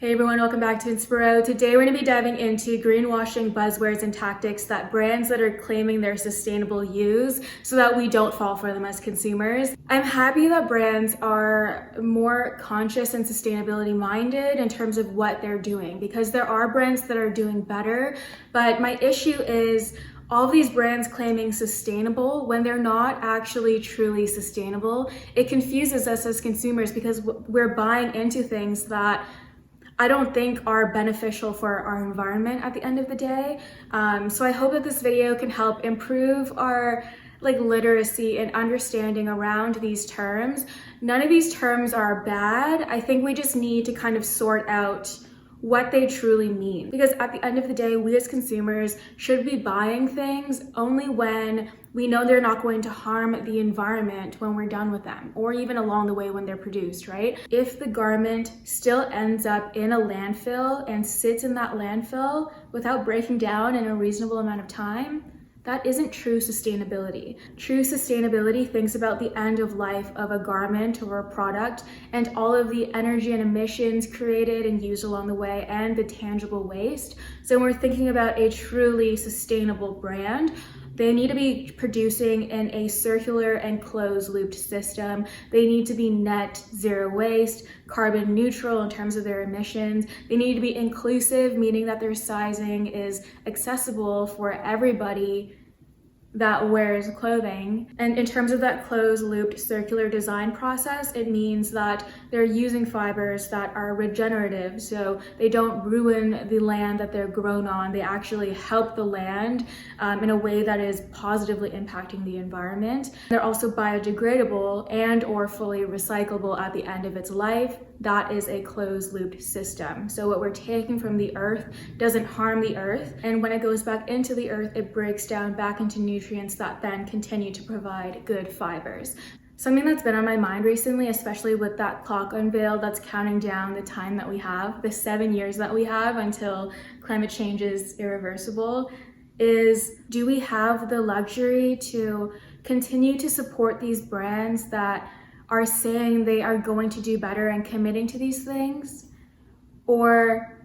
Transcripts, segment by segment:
Hey everyone, welcome back to Inspiroue. Today we're going to be diving into greenwashing buzzwords and tactics that brands that are claiming they're sustainable use so that we don't fall for them as consumers. I'm happy that brands are more conscious and sustainability minded in terms of what they're doing, because there are brands that are doing better, but my issue is all of these brands claiming sustainable when they're not actually truly sustainable. It confuses us as consumers because we're buying into things that I don't think are beneficial for our environment at the end of the day. So I hope that this video can help improve our literacy and understanding around these terms. None of these terms are bad. I think we just need to kind of sort out what they truly mean. Because at the end of the day, we as consumers should be buying things only when we know they're not going to harm the environment when we're done with them, or even along the way when they're produced, right? If the garment still ends up in a landfill and sits in that landfill without breaking down in a reasonable amount of time, that isn't true sustainability. True sustainability thinks about the end of life of a garment or a product and all of the energy and emissions created and used along the way and the tangible waste. So when we're thinking about a truly sustainable brand, they need to be producing in a circular and closed-looped system. They need to be net zero waste, carbon neutral in terms of their emissions. They need to be inclusive, meaning that their sizing is accessible for everybody that wears clothing. And in terms of that closed-looped circular design process, it means that they're using fibers that are regenerative, so they don't ruin the land that they're grown on. They actually help the land in a way that is positively impacting the environment. They're also biodegradable and or fully recyclable at the end of its life. That is a closed-looped system. So what we're taking from the earth doesn't harm the earth, and when it goes back into the earth, it breaks down back into nutrients that then continue to provide good fibers. Something that's been on my mind recently, especially with that clock unveiled that's counting down the time that we have, the 7 years that we have until climate change is irreversible, is do we have the luxury to continue to support these brands that are saying they are going to do better and committing to these things? Or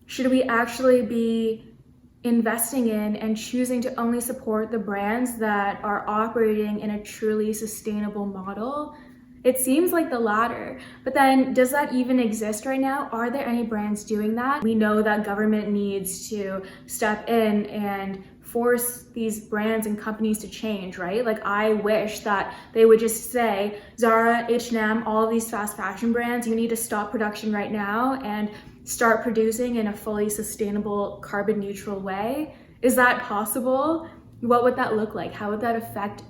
should we actually be investing in and choosing to only support the brands that are operating in a truly sustainable model? It seems like the latter, but then does that even exist right now? Are there any brands doing that? We know that government needs to step in and force these brands and companies to change, right? Like, I wish that they would just say, Zara, H&M, all of these fast fashion brands, you need to stop production right now and start producing in a fully sustainable, carbon neutral way. Is that possible? What would that look like? How would that affect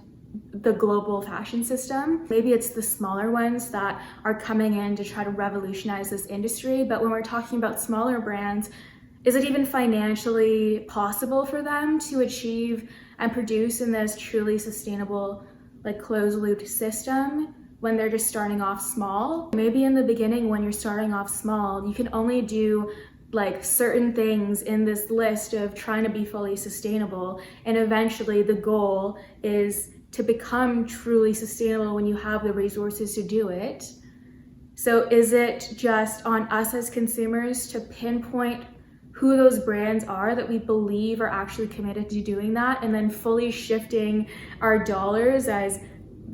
the global fashion system? Maybe it's the smaller ones that are coming in to try to revolutionize this industry, but when we're talking about smaller brands, is it even financially possible for them to achieve and produce in this truly sustainable, closed-looped system when they're just starting off small? Maybe in the beginning, when you're starting off small, you can only do certain things in this list of trying to be fully sustainable, and eventually the goal is to become truly sustainable when you have the resources to do it. So is it just on us as consumers to pinpoint who those brands are that we believe are actually committed to doing that, and then fully shifting our dollars as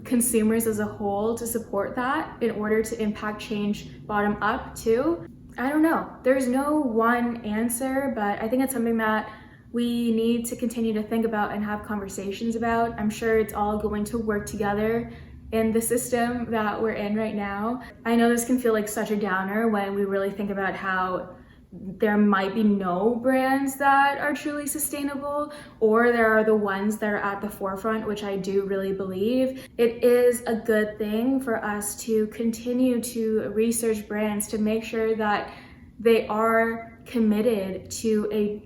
consumers as a whole to support that in order to impact change bottom up too? I don't know. There's no one answer, but I think it's something that we need to continue to think about and have conversations about. I'm sure it's all going to work together in the system that we're in right now. I know this can feel like such a downer when we really think about how there might be no brands that are truly sustainable, or there are the ones that are at the forefront, which I do really believe. It is a good thing for us to continue to research brands to make sure that they are committed to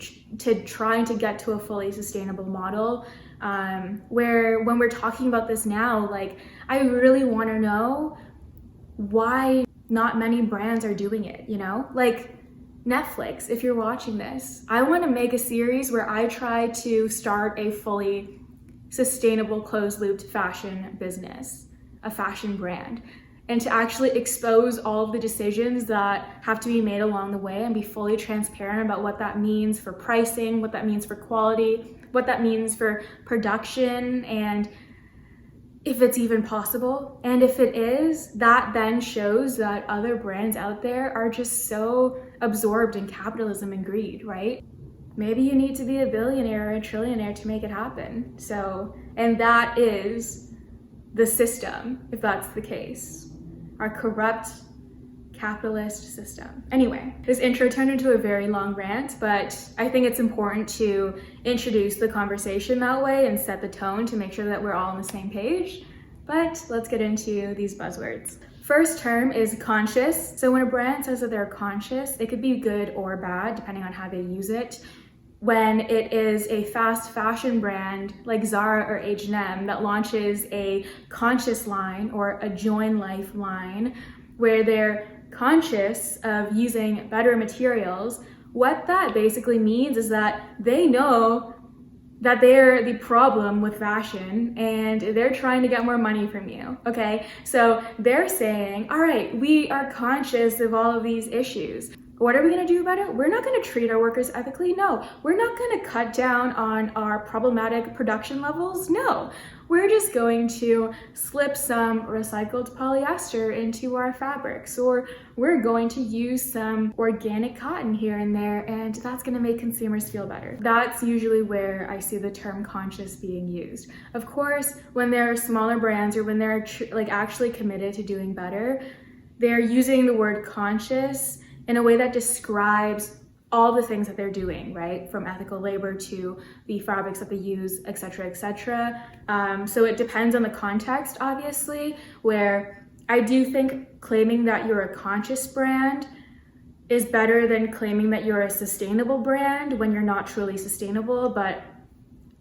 trying to get to a fully sustainable model. Where when we're talking about this now, I really want to know why not many brands are doing it, Netflix, if you're watching this, I want to make a series where I try to start a fully sustainable closed-looped fashion business, a fashion brand. and to actually expose all of the decisions that have to be made along the way and be fully transparent about what that means for pricing, what that means for quality, what that means for production, and if it's even possible. And if it is, that then shows that other brands out there are just so absorbed in capitalism and greed, right? Maybe you need to be a billionaire or a trillionaire to make it happen. So, and that is the system, if that's the case. Our corrupt capitalist system. Anyway, this intro turned into a very long rant, but I think it's important to introduce the conversation that way and set the tone to make sure that we're all on the same page. But let's get into these buzzwords. First term is conscious. So when a brand says that they're conscious, it could be good or bad depending on how they use it. When it is a fast fashion brand like Zara or H&M that launches a conscious line or a Join Life line where they're conscious of using better materials, what that basically means is that they know that they're the problem with fashion and they're trying to get more money from you, okay? So they're saying, all right, we are conscious of all of these issues. What are we gonna do about it? We're not gonna treat our workers ethically, no. We're not gonna cut down on our problematic production levels, no. We're just going to slip some recycled polyester into our fabrics, or we're going to use some organic cotton here and there, and that's gonna make consumers feel better. That's usually where I see the term conscious being used. Of course, when there are smaller brands or when they're actually committed to doing better, they're using the word conscious in a way that describes all the things that they're doing, right? From ethical labor to the fabrics that they use, et cetera, et cetera. So it depends on the context, obviously, where I do think claiming that you're a conscious brand is better than claiming that you're a sustainable brand when you're not truly sustainable. But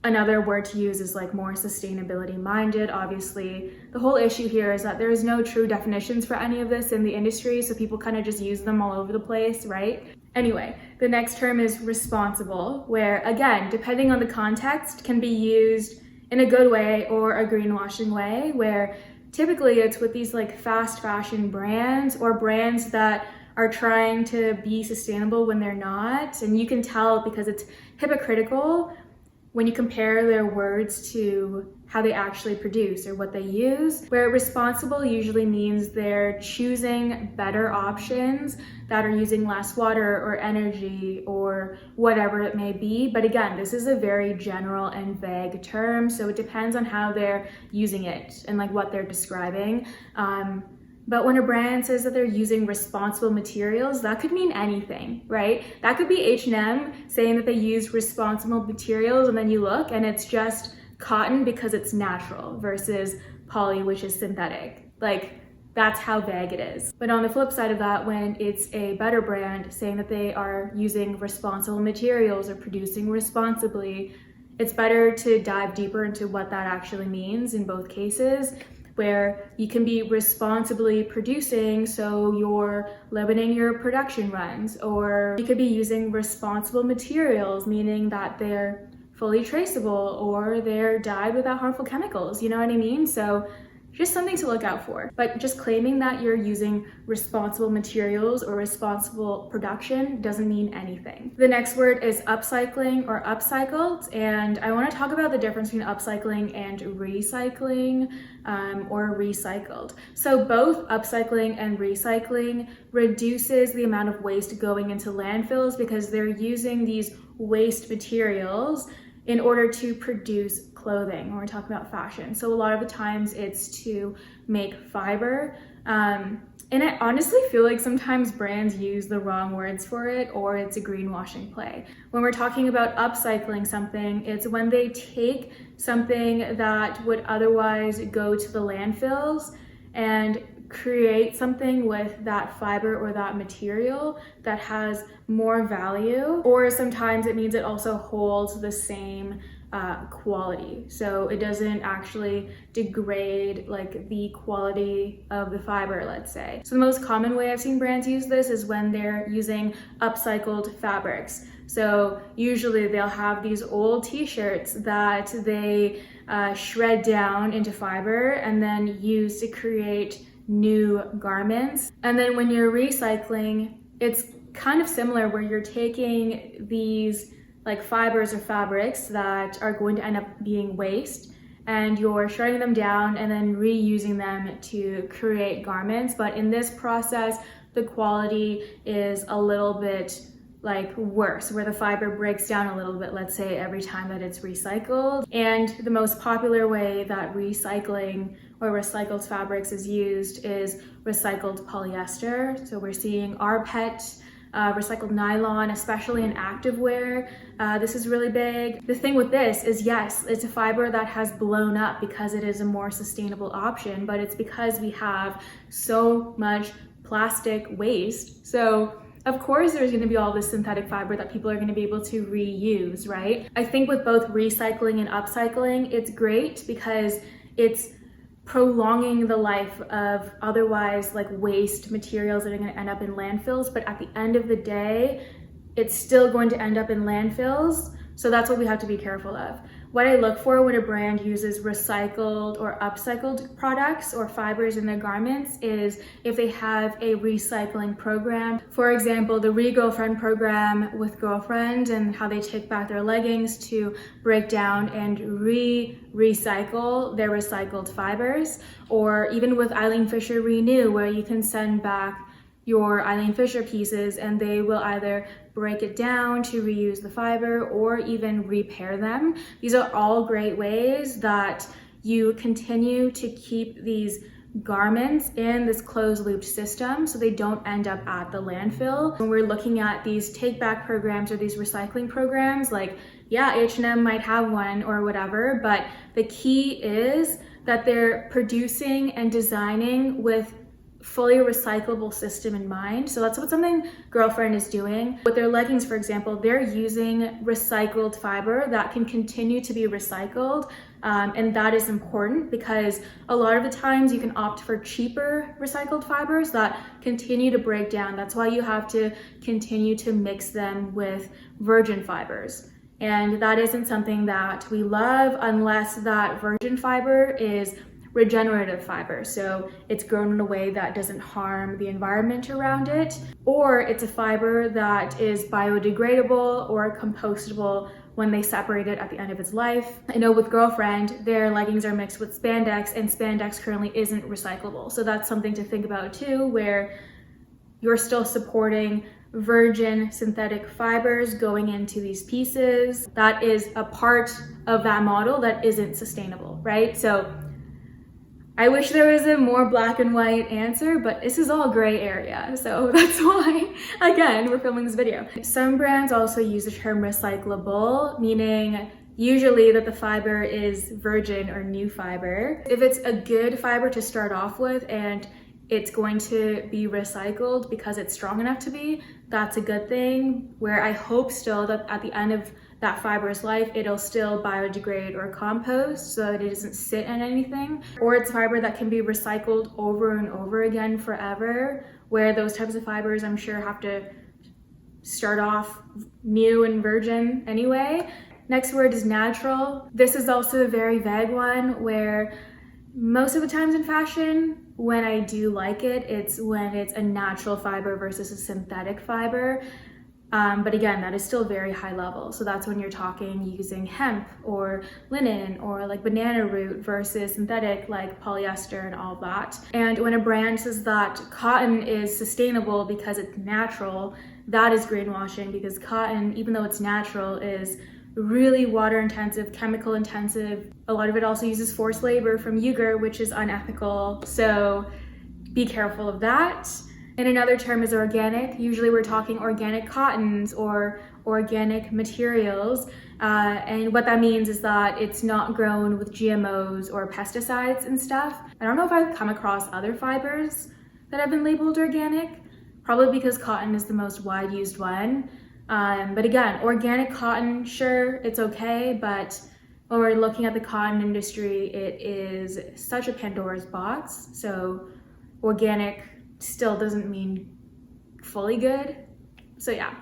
another word to use is like more sustainability minded. Obviously, the whole issue here is that there is no true definitions for any of this in the industry, so people kind of just use them all over the place, right? Anyway, the next term is responsible, where again, depending on the context, can be used in a good way or a greenwashing way, where typically it's with these like fast fashion brands or brands that are trying to be sustainable when they're not. And you can tell because it's hypocritical when you compare their words to how they actually produce or what they use. Where responsible usually means they're choosing better options that are using less water or energy or whatever it may be. But again, this is a very general and vague term, so it depends on how they're using it and like what they're describing. But when a brand says that they're using responsible materials, that could mean anything, right? That could be H&M saying that they use responsible materials, and then you look and it's just cotton because it's natural versus poly, which is synthetic. Like, that's how vague it is. But on the flip side of that, when it's a better brand saying that they are using responsible materials or producing responsibly, it's better to dive deeper into what that actually means in both cases, where you can be responsibly producing, so you're limiting your production runs, or you could be using responsible materials, meaning that they're fully traceable or they're dyed without harmful chemicals, you know what I mean? So just something to look out for. But just claiming that you're using responsible materials or responsible production doesn't mean anything. The next word is upcycling or upcycled, and I want to talk about the difference between upcycling and recycling or recycled. So both upcycling and recycling reduces the amount of waste going into landfills because they're using these waste materials in order to produce clothing when we're talking about fashion. So a lot of the times it's to make fiber. And I honestly feel like sometimes brands use the wrong words for it, or it's a greenwashing play. When we're talking about upcycling something, it's when they take something that would otherwise go to the landfills and create something with that fiber or that material that has more value, or sometimes it means it also holds the same quality, so it doesn't actually degrade like the quality of the fiber, let's say. So the most common way I've seen brands use this is when they're using upcycled fabrics. So usually they'll have these old t-shirts that they shred down into fiber and then use to create new garments. And then when you're recycling, it's kind of similar where you're taking these like fibers or fabrics that are going to end up being waste, and you're shredding them down and then reusing them to create garments. But in this process, the quality is a little bit like worse, where the fiber breaks down a little bit, let's say, every time that it's recycled. And the most popular way that recycling or recycled fabrics is used is recycled polyester. So we're seeing rPET, recycled nylon, especially in activewear. This is really big. The thing with this is, yes, it's a fiber that has blown up because it is a more sustainable option, but it's because we have so much plastic waste. So of course, there's going to be all this synthetic fiber that people are going to be able to reuse, right? I think with both recycling and upcycling, it's great because it's prolonging the life of otherwise like waste materials that are going to end up in landfills. But at the end of the day, it's still going to end up in landfills. So that's what we have to be careful of. What I look for when a brand uses recycled or upcycled products or fibers in their garments is if they have a recycling program. For example, the Re-Girlfriend program with Girlfriend, and how they take back their leggings to break down and recycle their recycled fibers. Or even with Eileen Fisher Renew, where you can send back your Eileen Fisher pieces and they will either break it down to reuse the fiber or even repair them. These are all great ways that you continue to keep these garments in this closed loop system so they don't end up at the landfill. When we're looking at these take back programs or these recycling programs, like, yeah, H&M might have one or whatever, but the key is that they're producing and designing with fully recyclable system in mind. So that's what something Girlfriend is doing. With their leggings, for example, they're using recycled fiber that can continue to be recycled. And that is important because a lot of the times you can opt for cheaper recycled fibers that continue to break down. That's why you have to continue to mix them with virgin fibers. And that isn't something that we love unless that virgin fiber is regenerative fiber, so it's grown in a way that doesn't harm the environment around it, or it's a fiber that is biodegradable or compostable when they separate it at the end of its life. I know with Girlfriend, their leggings are mixed with spandex, and spandex currently isn't recyclable, so that's something to think about too, where you're still supporting virgin synthetic fibers going into these pieces. That is a part of that model that isn't sustainable, right? So I wish there was a more black and white answer, but this is all gray area. So that's why, again, we're filming this video. Some brands also use the term recyclable, meaning usually that the fiber is virgin or new fiber. If it's a good fiber to start off with and it's going to be recycled because it's strong enough to be, that's a good thing, where I hope still that at the end of that fiber's life, it'll still biodegrade or compost so that it doesn't sit in anything. Or it's fiber that can be recycled over and over again forever, where those types of fibers I'm sure have to start off new and virgin anyway. Next word is natural. This is also a very vague one, where most of the times in fashion, when I do like it, it's when it's a natural fiber versus a synthetic fiber. But again, that is still very high level. So that's when you're talking using hemp or linen or like banana root versus synthetic like polyester and all that. And when a brand says that cotton is sustainable because it's natural, that is greenwashing, because cotton, even though it's natural, is really water intensive, chemical intensive. A lot of it also uses forced labor from Uyghur, which is unethical. So be careful of that. And another term is organic. Usually we're talking organic cottons or organic materials. And what that means is that it's not grown with GMOs or pesticides and stuff. I don't know if I've come across other fibers that have been labeled organic, probably because cotton is the most wide used one. But again, organic cotton, sure, it's okay, but when we're looking at the cotton industry, it is such a Pandora's box. So organic still doesn't mean fully good. So yeah.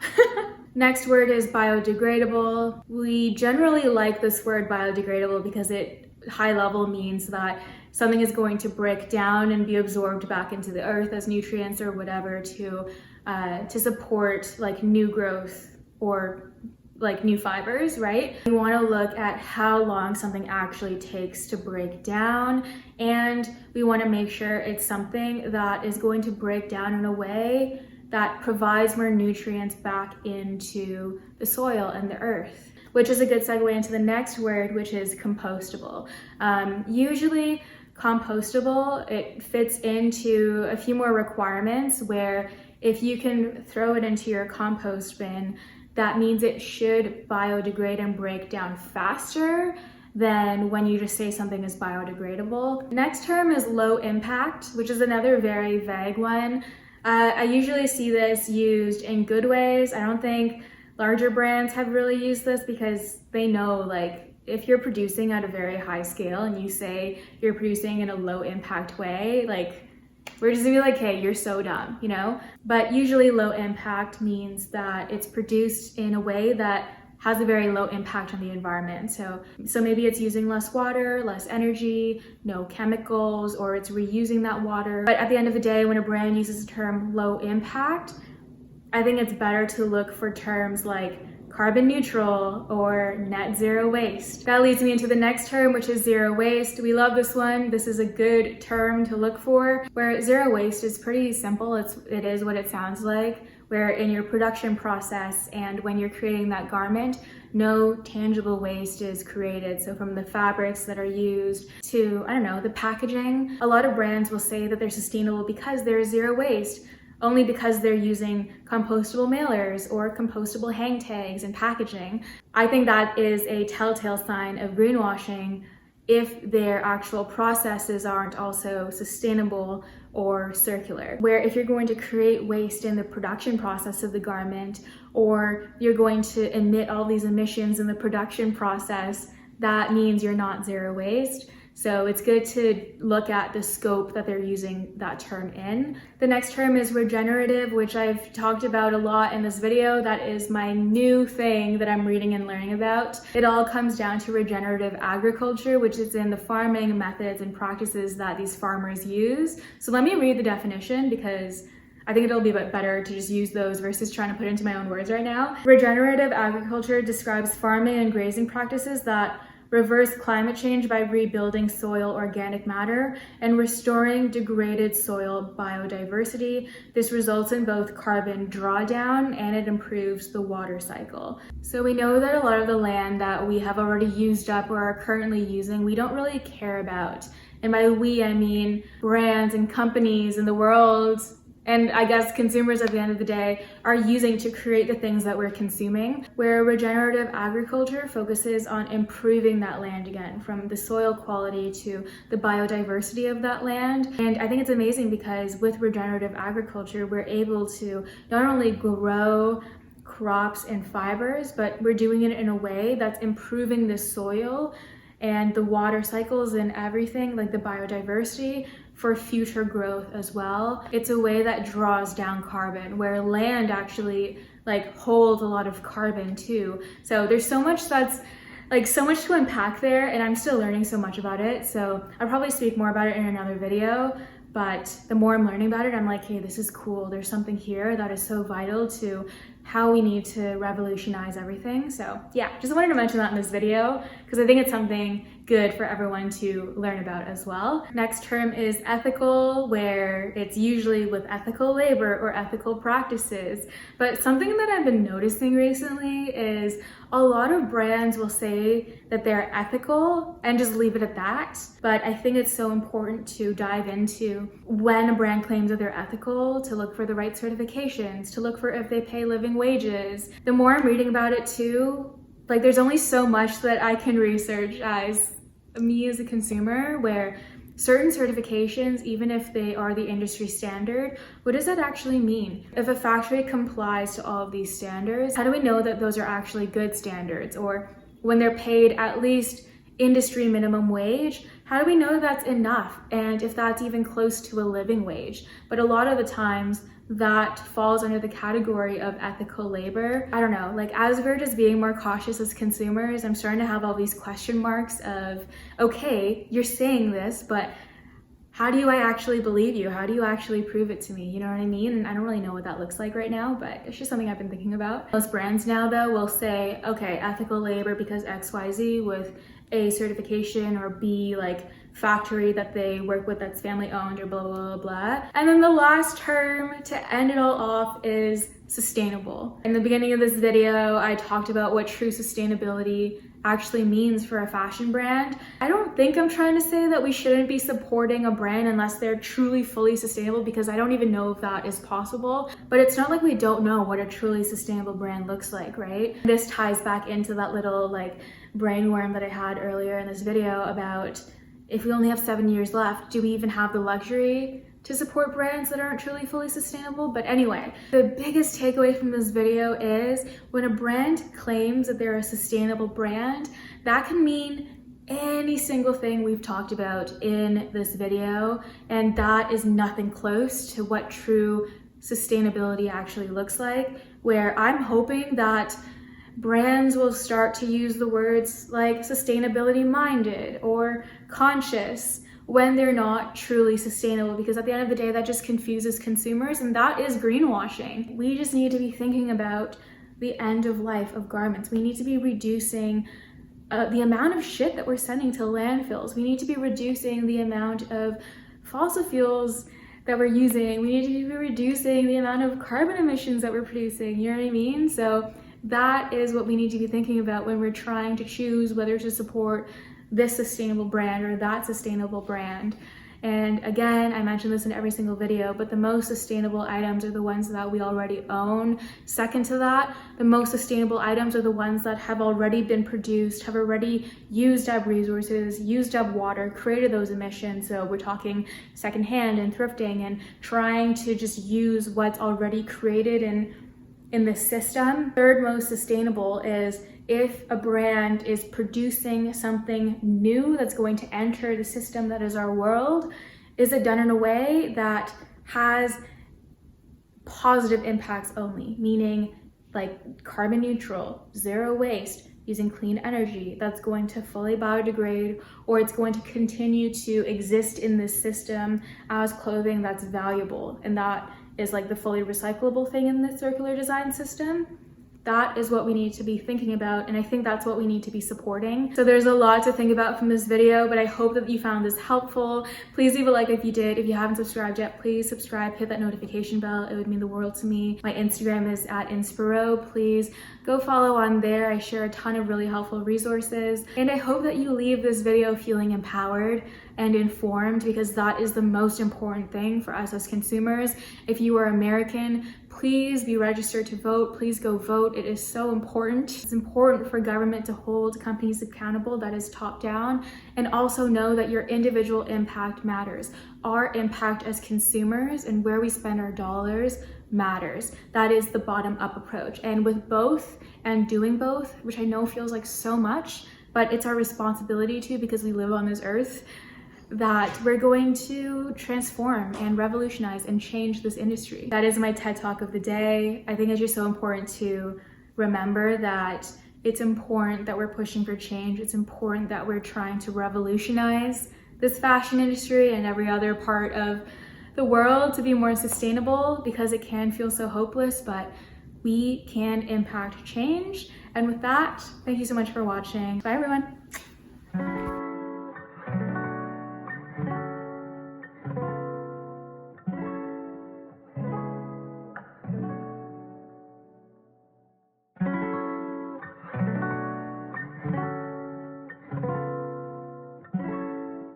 Next word is biodegradable. We generally like this word biodegradable because it high level means that something is going to break down and be absorbed back into the earth as nutrients or whatever to support like new growth or like new fibers, right? We want to look at how long something actually takes to break down, and we want to make sure it's something that is going to break down in a way that provides more nutrients back into the soil and the earth, which is a good segue into the next word, which is compostable. Usually compostable, it fits into a few more requirements where if you can throw it into your compost bin, that means it should biodegrade and break down faster than when you just say something is biodegradable. Next term is low impact, which is another very vague one. I usually see this used in good ways. I don't think larger brands have really used this because they know, like, if you're producing at a very high scale and you say you're producing in a low impact way, like, we're just gonna be like, hey, you're so dumb, you know? But usually low impact means that it's produced in a way that has a very low impact on the environment. So maybe it's using less water, less energy, no chemicals, or it's reusing that water. But at the end of the day, when a brand uses the term low impact, I think it's better to look for terms like carbon neutral or net zero waste. That leads me into the next term, which is zero waste. We love this one. This is a good term to look for, where zero waste is pretty simple. It is what it sounds like, where in your production process and when you're creating that garment, no tangible waste is created. So from the fabrics that are used to, I don't know, the packaging. A lot of brands will say that they're sustainable because they're zero waste, only because they're using compostable mailers or compostable hang tags and packaging. I think that is a telltale sign of greenwashing if their actual processes aren't also sustainable or circular. Where if you're going to create waste in the production process of the garment, or you're going to emit all these emissions in the production process, that means you're not zero waste. So it's good to look at the scope that they're using that term in. The next term is regenerative, which I've talked about a lot in this video. That is my new thing that I'm reading and learning about. It all comes down to regenerative agriculture, which is in the farming methods and practices that these farmers use. So let me read the definition because I think it'll be a bit better to just use those versus trying to put into my own words right now. Regenerative agriculture describes farming and grazing practices that reverse climate change by rebuilding soil organic matter and restoring degraded soil biodiversity. This results in both carbon drawdown and it improves the water cycle. So we know that a lot of the land that we have already used up or are currently using, we don't really care about. And by we, I mean brands and companies in the world, and I guess consumers at the end of the day, are using to create the things that we're consuming, where regenerative agriculture focuses on improving that land again, from the soil quality to the biodiversity of that land. And I think it's amazing because with regenerative agriculture, we're able to not only grow crops and fibers, but we're doing it in a way that's improving the soil and the water cycles and everything, like the biodiversity, for future growth as well. It's a way that draws down carbon, where land actually like holds a lot of carbon too. So there's so much that's like so much to unpack there, and I'm still learning so much about it. So I'll probably speak more about it in another video, but the more I'm learning about it, I'm like, hey, this is cool. There's something here that is so vital to how we need to revolutionize everything. So yeah, just wanted to mention that in this video because I think it's something good for everyone to learn about as well. Next term is ethical, where it's usually with ethical labor or ethical practices. But something that I've been noticing recently is a lot of brands will say that they're ethical and just leave it at that. But I think it's so important to dive into when a brand claims that they're ethical, to look for the right certifications, to look for if they pay living wages. The more I'm reading about it too, like there's only so much that I can research as me as a consumer, where certain certifications, even if they are the industry standard, what does that actually mean? If a factory complies to all of these standards, how do we know that those are actually good standards? Or when they're paid at least industry minimum wage, how do we know that's enough? And if that's even close to a living wage? But a lot of the times, that falls under the category of ethical labor. I don't know, like as we're just being more cautious as consumers, I'm starting to have all these question marks of, okay, you're saying this, but how do I actually believe you? How do you actually prove it to me? You know what I mean? And I don't really know what that looks like right now, but it's just something I've been thinking about. Most brands now though will say, okay, ethical labor because XYZ with A certification or B like factory that they work with that's family owned or blah, blah, blah, blah. And then the last term to end it all off is sustainable. In the beginning of this video, I talked about what true sustainability actually means for a fashion brand. I don't think I'm trying to say that we shouldn't be supporting a brand unless they're truly fully sustainable, because I don't even know if that is possible. But it's not like we don't know what a truly sustainable brand looks like, right? This ties back into that little like brainworm that I had earlier in this video about if we only have 7 years left, do we even have the luxury to support brands that aren't truly fully sustainable? But anyway, the biggest takeaway from this video is when a brand claims that they're a sustainable brand, that can mean any single thing we've talked about in this video, and that is nothing close to what true sustainability actually looks like, where I'm hoping that brands will start to use the words like sustainability minded or conscious when they're not truly sustainable, because at the end of the day that just confuses consumers, and that is greenwashing. We just need to be thinking about the end of life of garments. We need to be reducing the amount of shit that we're sending to landfills. We need to be reducing the amount of fossil fuels that we're using. We need to be reducing the amount of carbon emissions that we're producing, you know what I mean? So that is what we need to be thinking about when we're trying to choose whether to support this sustainable brand or that sustainable brand. And again, I mentioned this in every single video, but the most sustainable items are the ones that we already own. Second to that, the most sustainable items are the ones that have already been produced, have already used up resources, used up water, created those emissions. So we're talking secondhand and thrifting and trying to just use what's already created in the system. Third most sustainable is if a brand is producing something new that's going to enter the system that is our world, is it done in a way that has positive impacts only, meaning like carbon neutral, zero waste, using clean energy that's going to fully biodegrade, or it's going to continue to exist in this system as clothing that's valuable, and that is like the fully recyclable thing in the circular design system. That is what we need to be thinking about, and I think that's what we need to be supporting. So there's a lot to think about from this video, but I hope that you found this helpful. Please leave a like if you did. If you haven't subscribed yet, please subscribe, hit that notification bell. It would mean the world to me. My Instagram is at inspiroue. Please go follow on there. I share a ton of really helpful resources, and I hope that you leave this video feeling empowered and informed, because that is the most important thing for us as consumers. If you are American, please be registered to vote. Please go vote. It is so important. It's important for government to hold companies accountable. That is top down. And also know that your individual impact matters. Our impact as consumers and where we spend our dollars matters. That is the bottom up approach. And with both and doing both, which I know feels like so much, but it's our responsibility to, because we live on this earth, that we're going to transform and revolutionize and change this industry. That is my TED Talk of the day. I think it's just so important to remember that it's important that we're pushing for change. It's important that we're trying to revolutionize this fashion industry and every other part of the world to be more sustainable, because it can feel so hopeless, but we can impact change. And with that, thank you so much for watching. Bye everyone.